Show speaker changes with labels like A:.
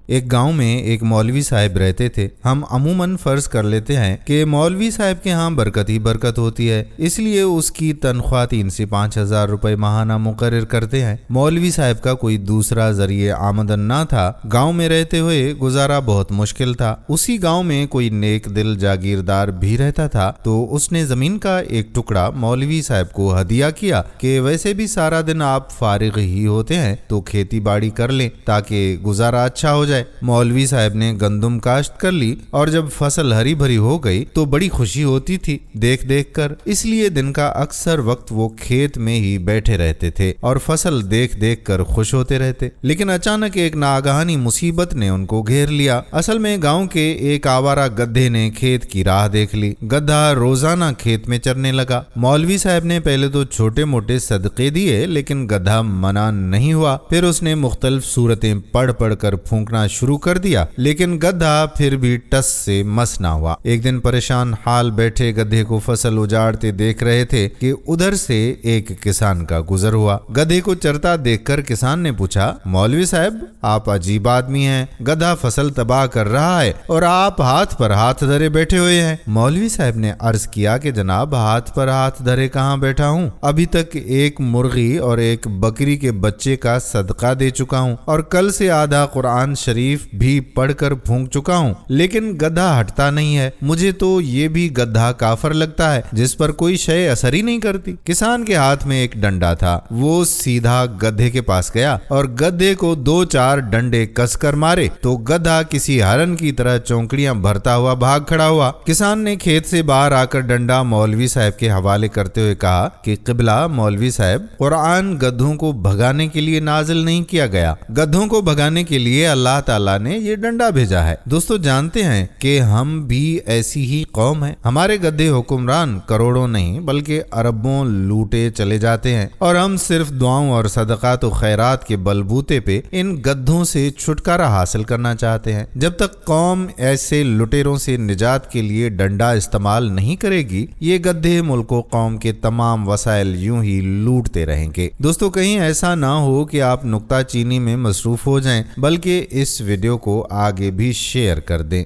A: ایک गांव में एक मौलवी साहब रहते थे। हम अमूमन फर्ज कर लेते हैं कि मौलवी साहब के यहाँ बरकत ही बरकत होती है, इसलिए उसकी तनख्वाह 3 से 5,000 रुपए माहाना मुकर्रर करते हैं। मौलवी साहब का कोई दूसरा जरिए आमदन ना था। गांव में रहते हुए गुजारा बहुत मुश्किल था। उसी गांव में कोई नेक दिल जागीरदार भी रहता था, तो उसने जमीन का एक टुकड़ा मौलवी साहब को हदिया किया कि वैसे भी सारा दिन आप फारिग ही होते हैं, तो खेती बाड़ी कर लें ताकि गुजारा अच्छा हो जाए। मौलवी साहब ने गंदुम काश्त कर ली और जब फसल हरी भरी हो गई तो बड़ी खुशी होती थी देख देख कर, इसलिए दिन का अक्सर वक्त वो खेत में ही बैठे रहते थे और फसल देख देख कर खुश होते रहते। लेकिन अचानक एक नागहानी मुसीबत ने उनको घेर लिया। असल में गांव के एक आवारा गधे ने खेत की राह देख ली। गधा रोजाना खेत में चरने लगा। मौलवी साहब ने पहले तो छोटे मोटे सदके दिए, लेकिन गधा मना नहीं हुआ। फिर उसने मुख्तलिफ सूरतें पढ़ पढ़ कर फूंकना शुरू कर दिया, लेकिन गधा फिर भी टस से मस ना हुआ। एक दिन परेशान हाल बैठे गधे को फसल उजाड़ते देख रहे थे कि उधर से एक किसान का गुजर हुआ। गधे को चरता देखकर किसान ने पूछा, मौलवी साहब आप अजीब आदमी हैं, गधा फसल तबाह कर रहा है और आप हाथ पर हाथ धरे बैठे हुए हैं। मौलवी साहब ने अर्ज किया कि जनाब हाथ पर हाथ धरे कहाँ बैठा हूँ, अभी तक एक मुर्गी और एक बकरी के बच्चे का सदका दे चुका हूँ और कल से आधा कुरान शरीफ भी पढ़कर फूंक चुका हूँ, लेकिन गधा हटता नहीं है। मुझे तो ये भी गधा काफर लगता है जिस पर कोई शय असर ही नहीं करती। किसान के हाथ में एक डंडा था। वो सीधा गधे के पास गया और गधे को 2-4 डंडे कसकर मारे तो गधा किसी हरन की तरह चौंकड़ियां भरता हुआ भाग खड़ा हुआ। किसान ने खेत से बाहर आकर डंडा मौलवी साहब के हवाले करते हुए कहा कि क़िबला मौलवी साहब, कुरान गधों को भगाने के लिए नाजिल नहीं किया गया, गधों को भगाने के लिए अल्लाह ताला ने ये डंडा भेजा है। दोस्तों जानते हैं कि हम भी ऐसी ही कौम है। हमारे गधे हुक्मरान करोड़ों नहीं बल्कि अरबों लूटे चले जाते हैं और हम सिर्फ दुआओं और सदकात और खैरात के बलबूते पे इन गधों से छुटकारा हासिल करना चाहते हैं। जब तक कौम ऐसे लुटेरों से निजात के लिए डंडा इस्तेमाल नहीं करेगी, ये गधे मुल्क कौम के तमाम वसाइल यूं ही लूटते रहेंगे। दोस्तों कहीं ऐसा ना हो कि आप नुक्ता चीनी में मसरूफ हो जाएं, बल्कि इस वीडियो को आगे भी शेयर कर दें।